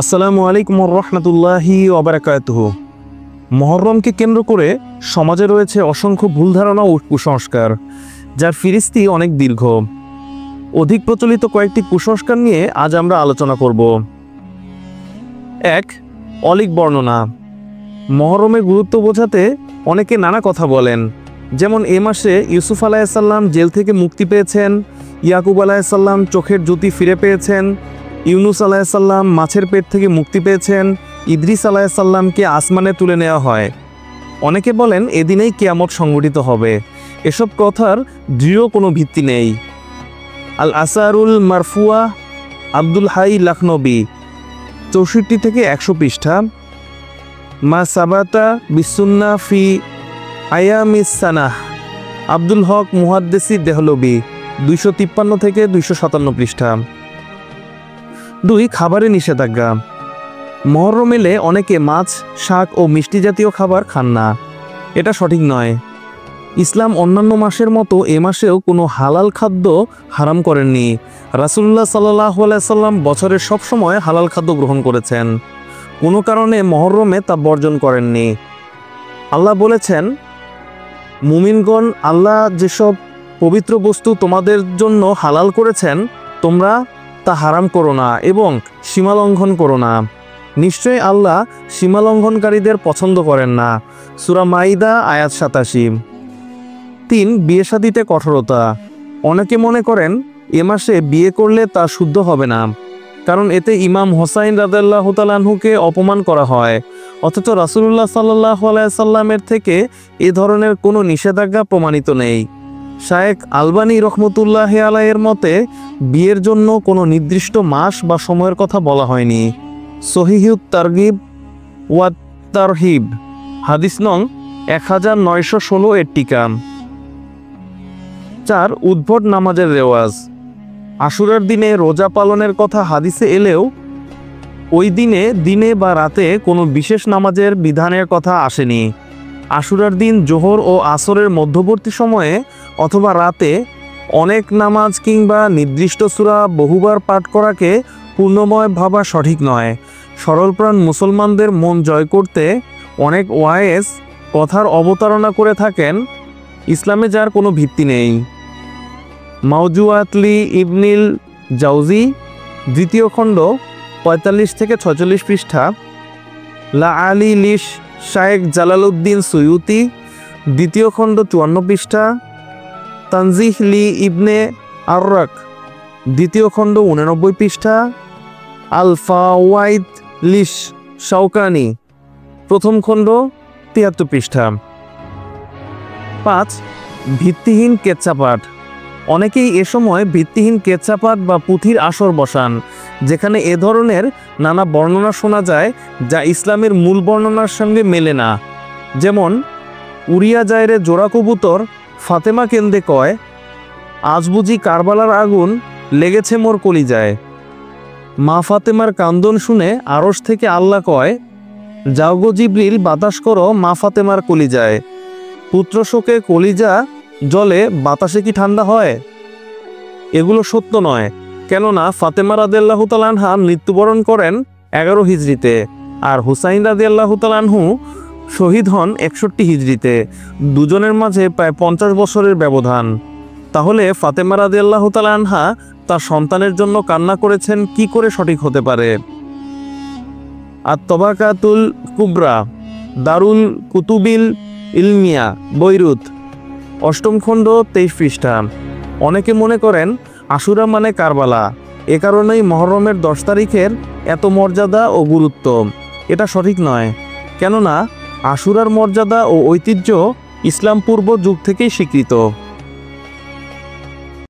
আসসালামু আলাইকুম রহমতুল্লাহি ওবারাকাতুহু। মহররমকে কেন্দ্র করে সমাজে রয়েছে অসংখ্য ভুল ধারণা ও কুসংস্কার, যার ফিরিস্তি অনেক দীর্ঘ। অধিক প্রচলিত কয়েকটি কুসংস্কার নিয়ে আজ আমরা আলোচনা করব। 1. অলীক বর্ণনা। মহরমের গুরুত্ব বোঝাতে অনেকে নানা কথা বলেন, যেমন এ মাসে ইউসুফ আলাইসাল্লাম জেল থেকে মুক্তি পেয়েছেন, ইয়াকুব আলাইসাল্লাম চোখের জ্যোতি ফিরে পেয়েছেন, ইউনুস আলাইসাল্লাম মাছের পেট থেকে মুক্তি পেয়েছেন, ইদ্রিস আলাইসাল্লামকে আসমানে তুলে নেওয়া হয়। অনেকে বলেন এদিনেই কিয়ামত সংঘটিত হবে। এসব কথার দৃঢ় কোনো ভিত্তি নেই। আল আসারুল মারফুয়া, আব্দুল হাই লখনবী, 64 থেকে 100 পৃষ্ঠা। মা সাবাতা বিসুন্না ফি আয়ামিস সানাহ, আব্দুল হক মুহাদ্দিসি দেহলবী, 253 থেকে 257 পৃষ্ঠা। 2. খাবারে নিষেধাজ্ঞা। মহরম এলে অনেকে মাছ, শাক ও মিষ্টি জাতীয় খাবার খান না। এটা সঠিক নয়। ইসলাম অন্যান্য মাসের মতো এ মাসেও কোনো হালাল খাদ্য হারাম করেননি। রাসূলুল্লাহ সাল্লাল্লাহু আলাইহি সাল্লাম বছরের সব সময় হালাল খাদ্য গ্রহণ করেছেন, কোনো কারণে মহরমে তা বর্জন করেননি। আল্লাহ বলেছেন, মুমিনগণ, আল্লাহ যেসব পবিত্র বস্তু তোমাদের জন্য হালাল করেছেন তোমরা তা হারাম করো না এবং সীমালঙ্ঘন করো না। নিশ্চয়ই আল্লাহ সীমালঙ্ঘনকারীদের পছন্দ করেন না। সূরা মাইদা আয়াত 87। 3. বিয়ে শাদীতে কঠোরতা। অনেকে মনে করেন এ মাসে বিয়ে করলে তা শুদ্ধ হবে না, কারণ এতে ইমাম হোসাইন রাদিয়াল্লাহু তাআলা আনহুকে অপমান করা হয়। অথচ রাসূলুল্লাহ সাল্লাল্লাহু আলাইহি সাল্লামের থেকে এ ধরনের কোনো নিষেধাজ্ঞা প্রমাণিত নেই। শায়েখ আলবানী রহমতুল্লাহি আলাইহির মতে বিয়ের জন্য কোনো নির্দিষ্ট মাস বা সময়ের কথা বলা হয়নি। সহিহুত তারগিব ওয়াত তারহিব, হাদিস নং 1916 এর টিকা। 4. উদ্ভট নামাজের রেওয়াজ। আশুরার দিনে রোজা পালনের কথা হাদিসে এলেও ওই দিনে বা রাতে কোনো বিশেষ নামাজের বিধানের কথা আসেনি। আশুরার দিন জোহর ও আসরের মধ্যবর্তী সময়ে অথবা রাতে অনেক নামাজ কিংবা নির্দিষ্ট সূরা বহুবার পাঠ করাকে পূর্ণময় ভাবা সঠিক নয়। সরলপ্রাণ মুসলমানদের মন জয় করতে অনেক ওয়ায়েজ কথার অবতারণা করে থাকেন, ইসলামে যার কোনো ভিত্তি নেই। মাওজুআতলি ইবনিল জাউজি, 2য় খণ্ড, 45 থেকে 46 পৃষ্ঠা। লা আলি লিশ শায়েখ জালালউদ্দিন সুয়ুতি, 2য় খণ্ড, 54 পৃষ্ঠা। তানজিহ লি ইবনে আররাক, 2য় খণ্ড, 89 পৃষ্ঠা। আল ফাওয়াইদ লিশ শাওকানি, 1ম খণ্ড, 73 পৃষ্ঠা। 5. ভিত্তিহীন কেচ্ছা পাঠ। অনেকেই এ সময় ভিত্তিহীন কেচ্ছা পাঠ বা পুঁথির আসর বসান, যেখানে এ ধরনের নানা বর্ণনা শোনা যায় যা ইসলামের মূল বর্ণনার সঙ্গে মেলে না। যেমন, উড়িয়া যায় রে জোড়া কবুতর, ফাতেমা কেন্দে কয়, আজ বুঝি কারবালার আগুন লেগেছে মোর কলিজায়। মা ফাতেমার কান্দন শুনে আরশ থেকে আল্লাহ কয়, যাও গো জিবরিল, বাতাস করো মা ফাতেমার কলিজায়। পুত্র শোকে কলিজা জলে, বাতাসে কি ঠান্ডা হয়? এগুলো সত্য নয়, কেননা ফাতেমা রাদিয়াল্লাহু তাআলা আনহা মৃত্যুবরণ করেন 11 হিজরিতে, আর হুসাইন রাদিয়াল্লাহু তাআলা আনহু শহীদ হন 61 হিজরিতে। দুজনের মাঝে প্রায় 50 বছরের ব্যবধান। তাহলে ফাতেমা রাদিয়াল্লাহু তাআলা আনহা তার সন্তানের জন্য কান্না করেছেন কি করে সঠিক হতে পারে? আত-তাবাকাতুল কুবরা, দারুল কুতুবিল ইলমিয়া, বৈরুত, 8ম খণ্ড, 23 পৃষ্ঠা। অনেকে মনে করেন আশুরা মানে কারবালা, এ কারণেই মহরমের 10 তারিখের এত মর্যাদা ও গুরুত্ব। এটা সঠিক নয়, কেননা আশুরার মর্যাদা ও ঐতিহ্য ইসলাম পূর্ব যুগ থেকেই স্বীকৃত।